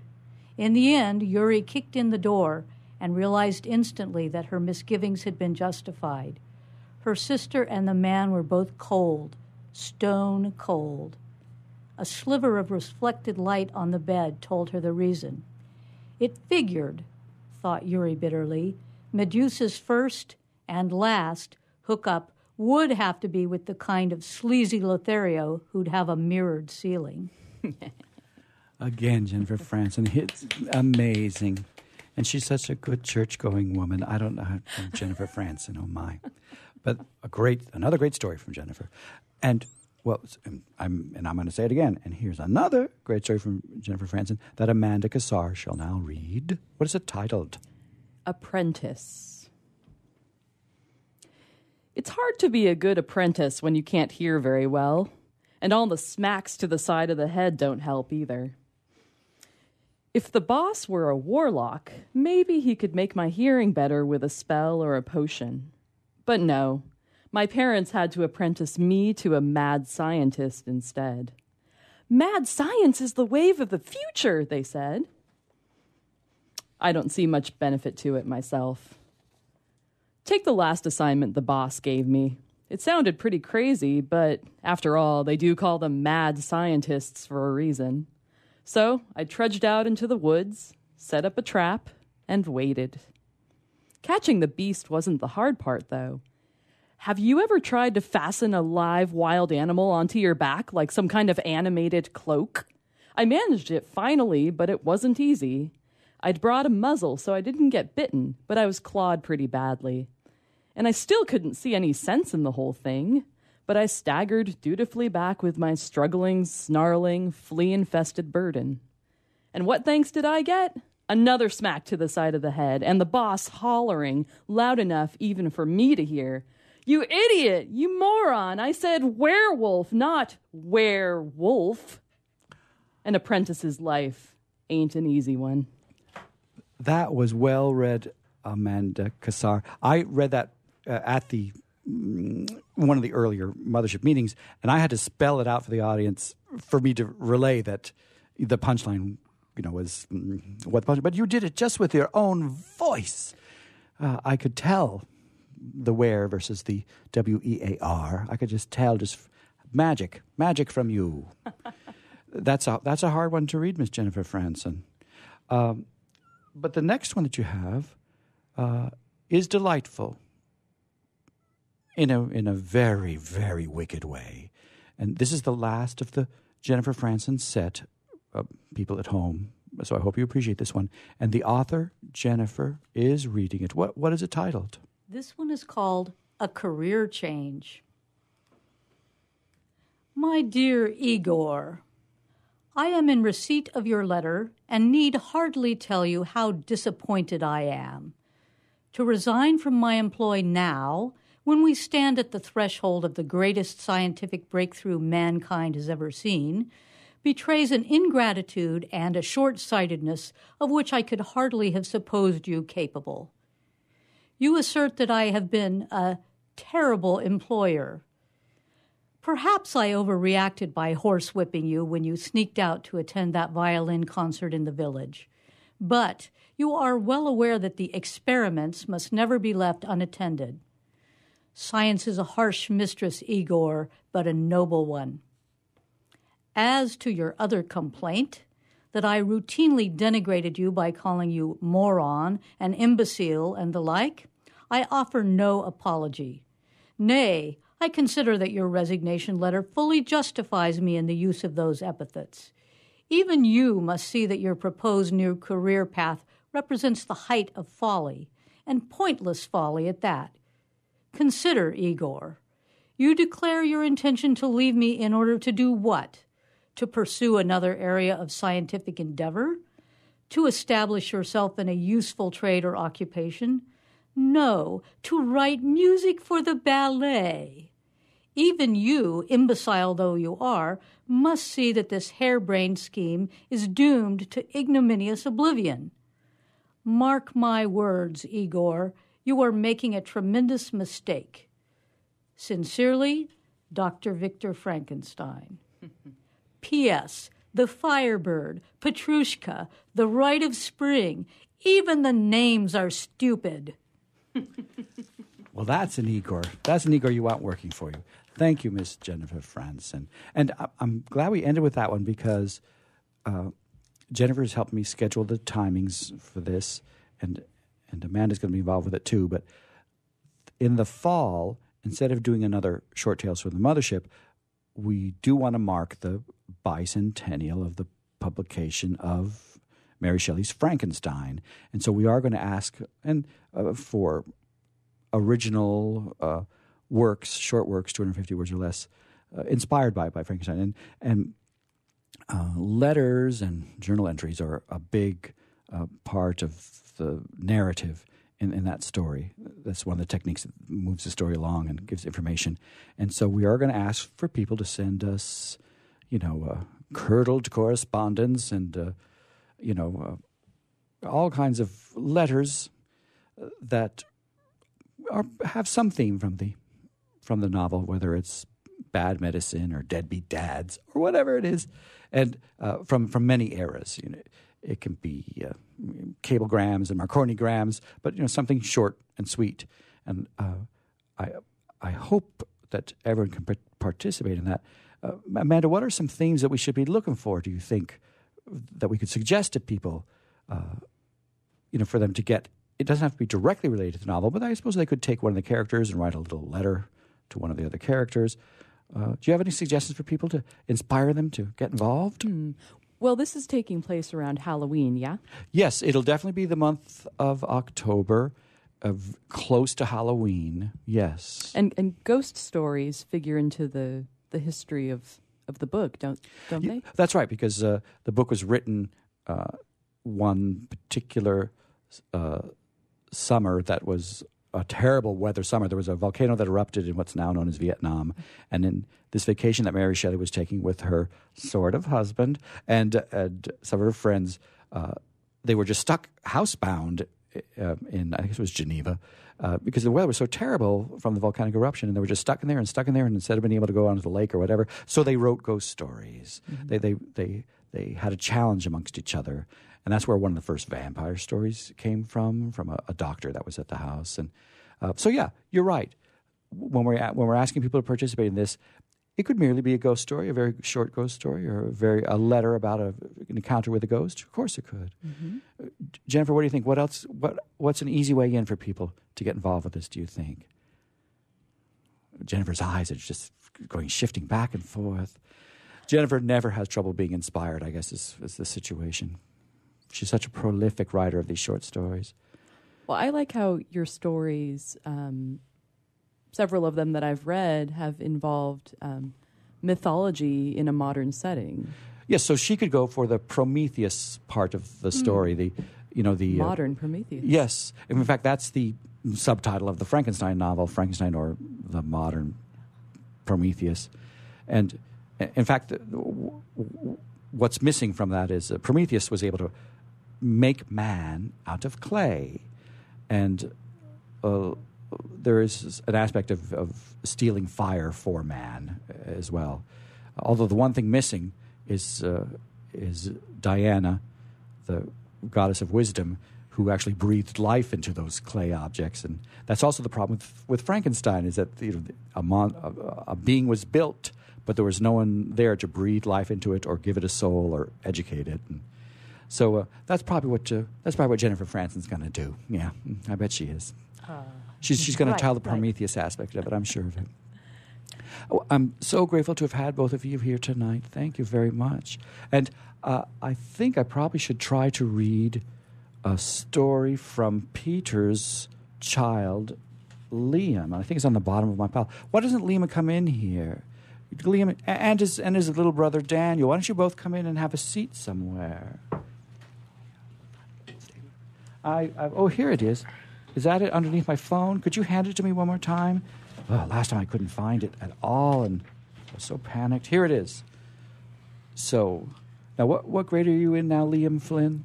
H: In the end, Yuri kicked in the door and realized instantly that her misgivings had been justified. Her sister and the man were both cold, stone cold. A sliver of reflected light on the bed told her the reason. It figured, thought Yuri bitterly, Medusa's first and last hookup would have to be with the kind of sleazy Lothario who'd have a mirrored ceiling.
A: Again, Jennifer Franzen. It's amazing. And she's such a good church-going woman. I don't know how Jennifer Franzen, oh my. But another great story from Jennifer. And, well, I'm going to say it again. And here's another great story from Jennifer Franzen that Amanda Cassar shall now read. What is it titled?
I: Apprentice. It's hard to be a good apprentice when you can't hear very well, and all the smacks to the side of the head don't help either. If the boss were a warlock, maybe he could make my hearing better with a spell or a potion. But no, my parents had to apprentice me to a mad scientist instead. Mad science is the wave of the future, they said. I don't see much benefit to it myself. Take the last assignment the boss gave me. It sounded pretty crazy, but after all, they do call them mad scientists for a reason. So I trudged out into the woods, set up a trap, and waited. Catching the beast wasn't the hard part, though. Have you ever tried to fasten a live wild animal onto your back like some kind of animated cloak? I managed it finally, but it wasn't easy. I'd brought a muzzle so I didn't get bitten, but I was clawed pretty badly. And I still couldn't see any sense in the whole thing, but I staggered dutifully back with my struggling, snarling, flea-infested burden. And what thanks did I get? Another smack to the side of the head, and the boss hollering, loud enough even for me to hear, "You idiot! You moron! I said werewolf, not werewolf." An apprentice's life ain't an easy one.
A: That was well read, Amanda Cassar. I read that at the one of the earlier Mothership meetings, and I had to spell it out for the audience for me to relay that the punchline, was what the punchline. But you did it just with your own voice. I could tell the where versus the WEAR. I could just tell, magic from you. That's a hard one to read, Miss Jennifer Franzen. But the next one that you have is delightful in a very, very wicked way. And this is the last of the Jennifer Franzen set, people at home. So I hope you appreciate this one. And the author, Jennifer, is reading it. What is it titled?
H: This one is called A Career Change. My dear Igor, I am in receipt of your letter and need hardly tell you how disappointed I am. To resign from my employ now, when we stand at the threshold of the greatest scientific breakthrough mankind has ever seen, betrays an ingratitude and a short-sightedness of which I could hardly have supposed you capable. You assert that I have been a terrible employer. Perhaps I overreacted by horsewhipping you when you sneaked out to attend that violin concert in the village. But you are well aware that the experiments must never be left unattended. Science is a harsh mistress, Igor, but a noble one. As to your other complaint, that I routinely denigrated you by calling you moron and imbecile and the like, I offer no apology. Nay, I consider that your resignation letter fully justifies me in the use of those epithets. Even you must see that your proposed new career path represents the height of folly, and pointless folly at that. Consider, Igor. You declare your intention to leave me in order to do what? To pursue another area of scientific endeavor? To establish yourself in a useful trade or occupation? No, to write music for the ballet. Even you, imbecile though you are, must see that this harebrained scheme is doomed to ignominious oblivion. Mark my words, Igor, you are making a tremendous mistake. Sincerely, Dr. Victor Frankenstein. P.S. The Firebird, Petrushka, The Rite of Spring, even the names are stupid.
A: Well, that's an Igor. That's an Igor you want working for you. Thank you, Miss Jennifer Franson. And I'm glad we ended with that one because Jennifer's helped me schedule the timings for this, and Amanda's going to be involved with it too. But in the fall, instead of doing another Short Tales from the Mothership, we do want to mark the bicentennial of the publication of Mary Shelley's Frankenstein. And so we are going to ask for original works, short works, 250 words or less, inspired by Frankenstein. And letters and journal entries are a big part of the narrative in that story. That's one of the techniques that moves the story along and gives information. And so we are going to ask for people to send us, curdled correspondence and, all kinds of letters that have some theme from the novel, whether it's bad medicine or deadbeat dads or whatever it is, and from many eras. It can be cablegrams and Marconigrams, but something short and sweet. And I hope that everyone can participate in that. Amanda, what are some themes that we should be looking for? Do you think that we could suggest to people, for them to get? It doesn't have to be directly related to the novel, but I suppose they could take one of the characters and write a little letter to one of the other characters. Do you have any suggestions for people to inspire them to get involved?
I: Well, this is taking place around Halloween, yeah?
A: Yes, it'll definitely be the month of October, close to Halloween, yes.
I: And ghost stories figure into the history of the book, don't they?
A: That's right, because the book was written one particular summer that was a terrible weather summer. There was a volcano that erupted in what's now known as Vietnam. And in this vacation that Mary Shelley was taking with her sort of husband and some of her friends, they were just stuck housebound in, I guess it was Geneva, because the weather was so terrible from the volcanic eruption, and they were just stuck in there, and instead of being able to go onto the lake or whatever, so they wrote ghost stories. Mm-hmm. They had a challenge amongst each other. And that's where one of the first vampire stories came from a doctor that was at the house. And so, yeah, you're right. When we're asking people to participate in this, it could merely be a ghost story, a very short ghost story, or a letter about an encounter with a ghost. Of course, it could. Mm-hmm. Jennifer, what do you think? What else? What's an easy way in for people to get involved with this? Do you think? Jennifer's eyes are just shifting back and forth. Jennifer never has trouble being inspired, I guess, is the situation. She's such a prolific writer of these short stories.
I: Well, I like how your stories, several of them that I've read, have involved mythology in a modern setting.
A: Yes, so she could go for the Prometheus part of the story, the
I: modern Prometheus.
A: Yes, in fact, that's the subtitle of the Frankenstein novel, Frankenstein or the Modern Prometheus. And in fact, what's missing from that is Prometheus was able to make man out of clay. And there is an aspect of stealing fire for man as well. Although the one thing missing is Diana, the goddess of wisdom, who actually breathed life into those clay objects. And that's also the problem with Frankenstein, is that a being was built, but there was no one there to breathe life into it or give it a soul or educate it. And so that's probably what Jennifer Franson's going to do. Yeah, I bet she is. She's going to tell the Prometheus aspect of it, I'm sure of it. Oh, I'm so grateful to have had both of you here tonight. Thank you very much. And I think I probably should try to read a story from Peter's child, Liam. I think it's on the bottom of my pile. Why doesn't Liam come in here? Liam and his little brother Daniel. Why don't you both come in and have a seat somewhere? Oh, here it is. Is that it underneath my phone? Could you hand it to me one more time? Oh, last time I couldn't find it at all, and I was so panicked. Here it is. So, now what grade are you in now, Liam Flynn?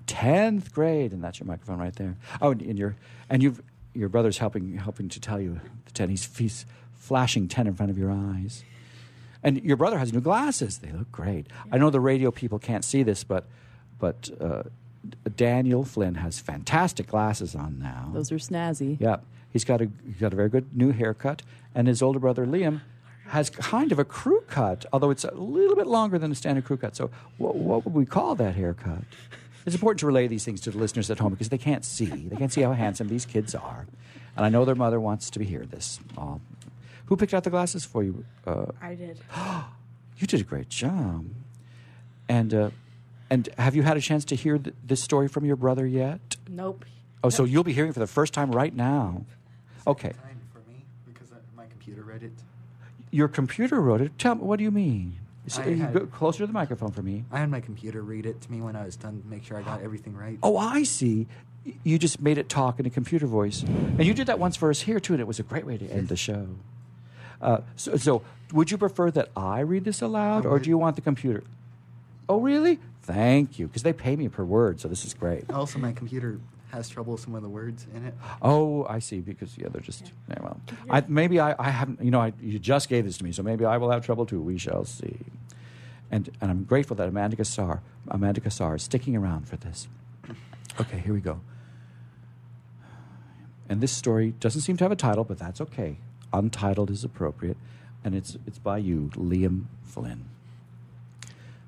A: 10th grade, and that's your microphone right there. Oh, and your brother's helping to tell you the 10. He's flashing 10 in front of your eyes. And your brother has new glasses. They look great. I know the radio people can't see this, but Daniel Flynn has fantastic glasses on now.
I: Those are snazzy.
A: Yeah. He's got a very good new haircut, and his older brother Liam has kind of a crew cut, although it's a little bit longer than a standard crew cut. So what would we call that haircut? It's important to relay these things to the listeners at home because they can't see. They can't see how handsome these kids are. And I know their mother wants to hear this. Who picked out the glasses for you?
H: I did.
A: You did a great job. And have you had a chance to hear this story from your brother yet?
H: Nope.
A: Oh, so you'll be hearing it for the first time right now. Okay.
J: Time for me because my computer read it.
A: Your computer wrote it? Tell me, what do you mean? Go closer to the microphone for me.
J: I had my computer read it to me when I was done to make sure I got everything right.
A: Oh, I see. You just made it talk in a computer voice. And you did that once for us here, too, and it was a great way to end the show. So would you prefer that I read this aloud, or do you want the computer? Oh, really? Thank you, because they pay me per word, so this is great.
J: Also, my computer has trouble with some of the words in it.
A: Oh, I see, because, they're just... Yeah, well, I haven't... you just gave this to me, so maybe I will have trouble, too. We shall see. And I'm grateful that Amanda Cassar is sticking around for this. Okay, here we go. And this story doesn't seem to have a title, but that's okay. Untitled is appropriate, and it's by you, Liam Flynn.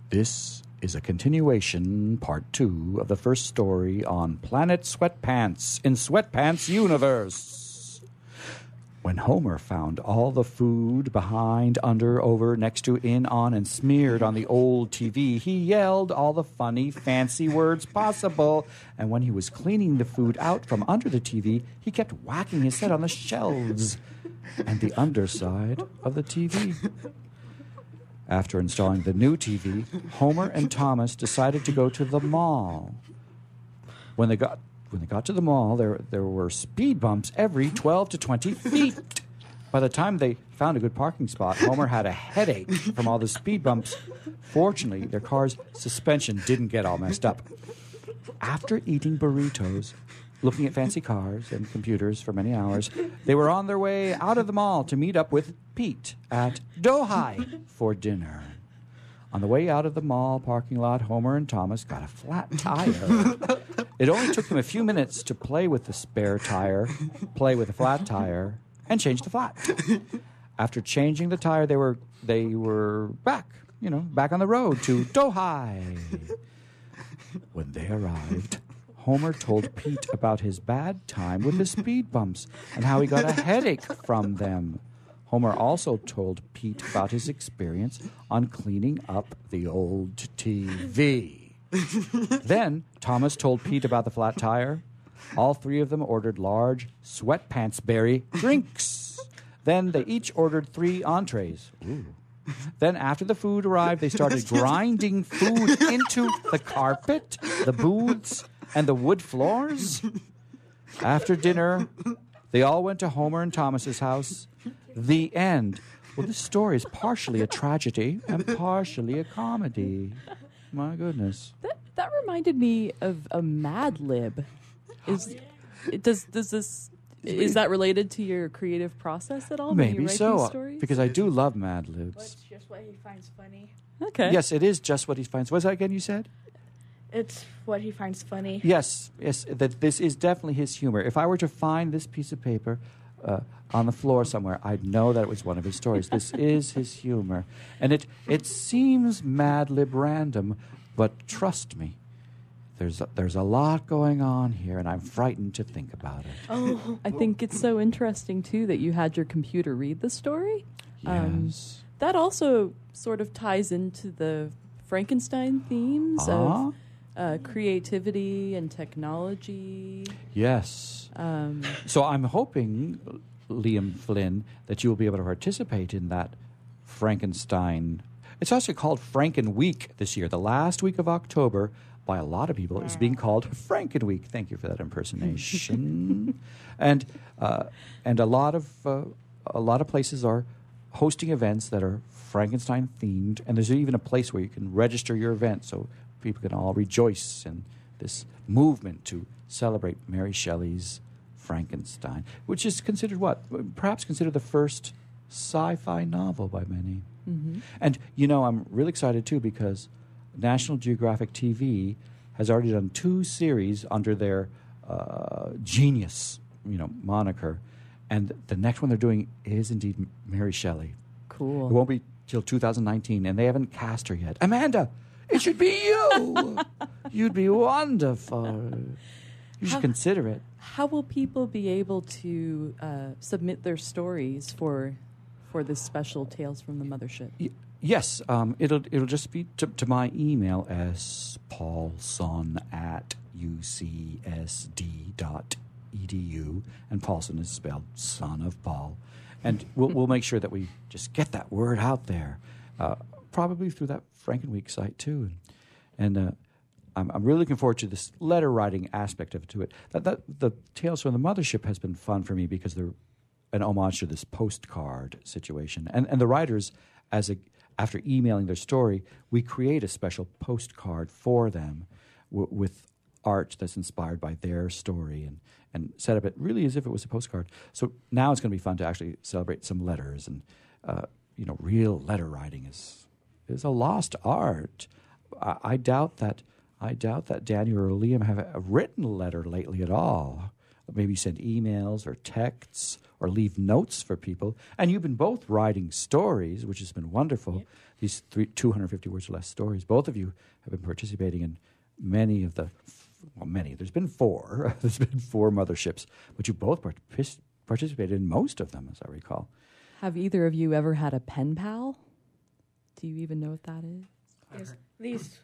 A: This is a continuation, part 2, of the first story on Planet Sweatpants in Sweatpants Universe. When Homer found all the food behind, under, over, next to, in, on, and smeared on the old TV, he yelled all the funny, fancy words possible. And when he was cleaning the food out from under the TV, he kept whacking his head on the shelves and the underside of the TV. After installing the new TV, Homer and Thomas decided to go to the mall. When they got to the mall, there were speed bumps every 12 to 20 feet. By the time they found a good parking spot, Homer had a headache from all the speed bumps. Fortunately, their car's suspension didn't get all messed up. After eating burritos, looking at fancy cars and computers for many hours, they were on their way out of the mall to meet up with Pete at Dohai for dinner. On the way out of the mall parking lot, Homer and Thomas got a flat tire. It only took them a few minutes to play with the spare tire, play with the flat tire, and change the flat. After changing the tire, they were back on the road to Dohai. When they arrived, Homer told Pete about his bad time with the speed bumps and how he got a headache from them. Homer also told Pete about his experience on cleaning up the old TV. Then Thomas told Pete about the flat tire. All three of them ordered large sweatpants berry drinks. Then they each ordered 3 entrees. Ooh. Then after the food arrived, they started grinding food into the carpet, the booths, and the wood floors. After dinner, they all went to Homer and Thomas's house. The end. Well, this story is partially a tragedy and partially a comedy. My goodness.
I: That reminded me of a Mad Lib. Does this is that related to your creative process at all? when you
A: Maybe
I: write
A: so,
I: these stories?
A: because I do love Mad Libs.
K: It's just what he finds funny.
I: Okay.
A: Yes, it is just what he finds. What's that again you said?
K: It's what he finds funny.
A: Yes, that this is definitely his humor. If I were to find this piece of paper on the floor somewhere, I'd know that it was one of his stories. This is his humor. And it seems Mad Lib random, but trust me, there's a lot going on here, and I'm frightened to think about it.
K: Oh,
I: I think it's so interesting too that you had your computer read the story.
A: Yes.
I: That also sort of ties into the Frankenstein themes of creativity and technology.
A: Yes. So I'm hoping, Liam Flynn, that you will be able to participate in that Frankenstein. It's actually called Franken Week this year. The last week of October, by a lot of people, is being called Franken Week. Thank you for that impersonation. and a lot of places are hosting events that are Frankenstein themed, and there's even a place where you can register your event so people can all rejoice in this movement to celebrate Mary Shelley's Frankenstein, which is considered perhaps considered the first sci-fi novel by many.
I: Mm-hmm.
A: And I'm really excited too because National Geographic TV has already done 2 series under their genius, moniker, and the next one they're doing is indeed Mary Shelley.
I: Cool.
A: It won't be till 2019, and they haven't cast her yet. Amanda, it should be you. You'd be wonderful. You should consider it.
I: How will people be able to submit their stories for this special Tales from the Mothership?
A: Yes, it'll just be to my email as paulson@ucsd.edu, and Paulson is spelled son of Paul, and we'll make sure that we just get that word out there, probably through that Frankenweek site too, and I'm really looking forward to this letter writing aspect of it. That the Tales from the Mothership has been fun for me because they're an homage to this postcard situation, and the writers after emailing their story, we create a special postcard for them with art that's inspired by their story and set up it really as if it was a postcard. So now it's going to be fun to actually celebrate some letters, and real letter writing is a lost art. I doubt that Daniel or Liam have written a letter lately at all. Maybe send emails or texts or leave notes for people. And you've been both writing stories, which has been wonderful. Yep. These 250 words or less stories. Both of you have been participating in many of the, many. There's been 4. There's been 4 motherships, but you both participated in most of them, as I recall.
I: Have either of you ever had a pen pal? Do you even know what that is?
K: Yes. These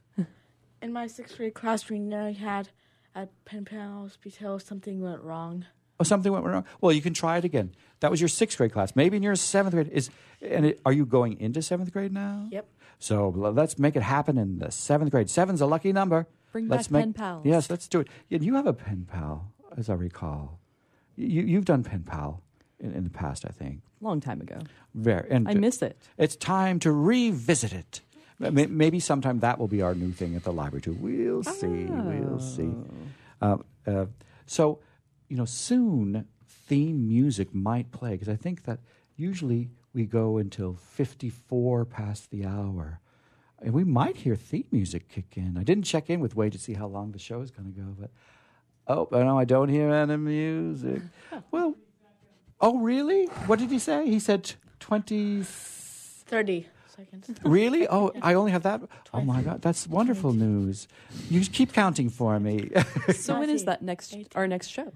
K: in my 6th grade class, we nearly had at pen pals because something went wrong.
A: Oh, something went wrong? Well, you can try it again. That was your 6th grade class. Maybe in your 7th grade. Are you going into 7th grade now?
K: Yep.
A: So let's make it happen in the 7th grade. 7's a lucky number.
I: Bring back pen pals.
A: Yes, let's do it. Yeah, you have a pen pal, as I recall. You've done pen pal in the past, I think.
I: Long time ago.
A: I
I: miss it. It's
A: time to revisit it. Maybe sometime that will be our new thing at the library, too. We'll see. We'll see. So, soon theme music might play, because I think that usually we go until 54 past the hour. And we might hear theme music kick in. I didn't check in with Wade to see how long the show is going to go, but... Oh, no, I don't hear any music. Well, oh, really? What did he say? He said 30
K: seconds.
A: Really? Oh, I only have that? Oh, my God. That's wonderful news. You keep counting for me.
I: So when is that our next show?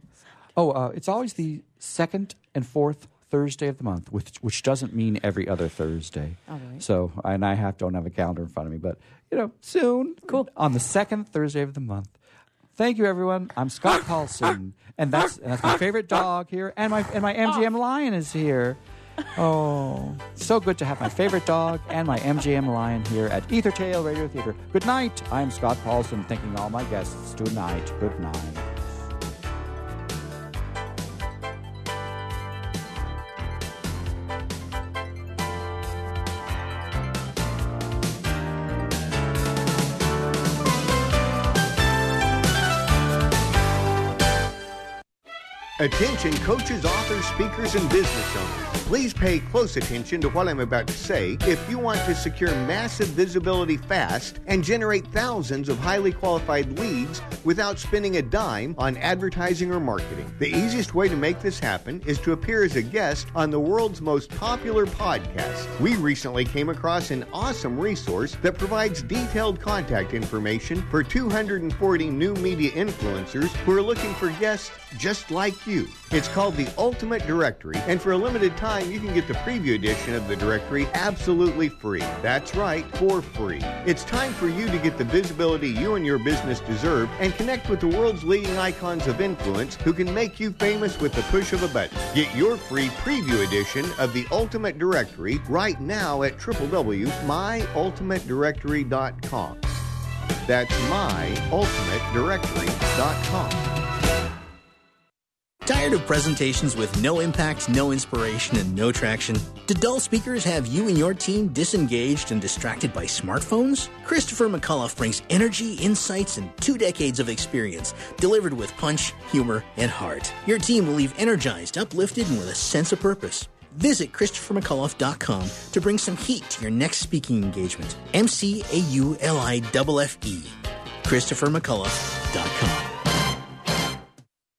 A: Oh, it's always the 2nd and 4th Thursday of the month, which doesn't mean every other Thursday.
I: All right.
A: So, and I don't have a calendar in front of me, but, soon.
I: Cool.
A: On the 2nd Thursday of the month. Thank you, everyone. I'm Scott Paulson, and that's my favorite dog here, and my MGM lion is here. Oh, so good to have my favorite dog and my MGM lion here at Ether Tale Radio Theater. Good night. I'm Scott Paulson, thanking all my guests tonight. Good night.
L: Attention coaches, authors, speakers, and business owners. Please pay close attention to what I'm about to say if you want to secure massive visibility fast and generate thousands of highly qualified leads without spending a dime on advertising or marketing. The easiest way to make this happen is to appear as a guest on the world's most popular podcast. We recently came across an awesome resource that provides detailed contact information for 240 new media influencers who are looking for guests just like you. It's called the Ultimate Directory, and for a limited time you can get the preview edition of the directory absolutely free. That's right, for free. It's time for you to get the visibility you and your business deserve and connect with the world's leading icons of influence who can make you famous with the push of a button. Get your free preview edition of the Ultimate Directory right now at www.myultimatedirectory.com. That's myultimatedirectory.com.
M: Tired of presentations with no impact, no inspiration, and no traction? Do dull speakers have you and your team disengaged and distracted by smartphones? Christopher McAuliffe brings energy, insights, and 2 decades of experience, delivered with punch, humor, and heart. Your team will leave energized, uplifted, and with a sense of purpose. Visit ChristopherMcAuliffe.com to bring some heat to your next speaking engagement. McAuliffe. ChristopherMcAuliffe.com.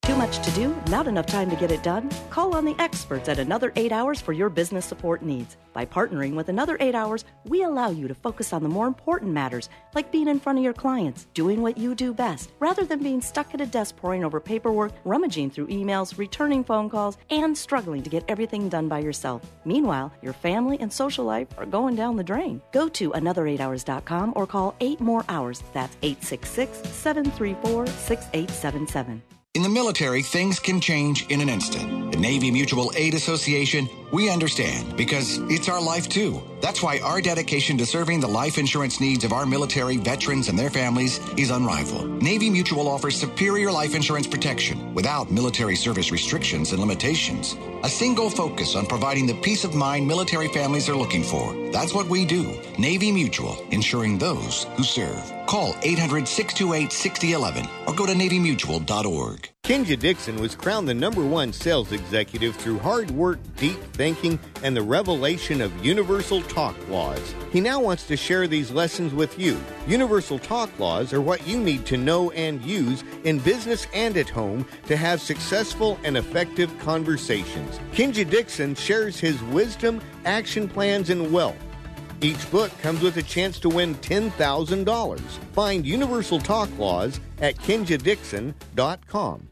N: Too much to do? Not enough time to get it done? Call on the experts at Another 8 Hours for your business support needs. By partnering with Another 8 Hours, we allow you to focus on the more important matters, like being in front of your clients, doing what you do best, rather than being stuck at a desk poring over paperwork, rummaging through emails, returning phone calls, and struggling to get everything done by yourself. Meanwhile, your family and social life are going down the drain. Go to another8hours.com or call 8 more hours. That's 866-734-6877.
O: In the military, things can change in an instant. The Navy Mutual Aid Association, we understand because it's our life too. That's why our dedication to serving the life insurance needs of our military veterans and their families is unrivaled. Navy Mutual offers superior life insurance protection without military service restrictions and limitations. A single focus on providing the peace of mind military families are looking for. That's what we do. Navy Mutual, insuring those who serve. Call 800-628-6011 or go to NavyMutual.org.
L: Kenja Dixon was crowned the #1 sales executive through hard work, deep thinking, and the revelation of universal talk laws. He now wants to share these lessons with you. Universal talk laws are what you need to know and use in business and at home to have successful and effective conversations. Kenja Dixon shares his wisdom, action plans, and wealth. Each book comes with a chance to win $10,000. Find Universal Talk Laws at KenjaDixon.com.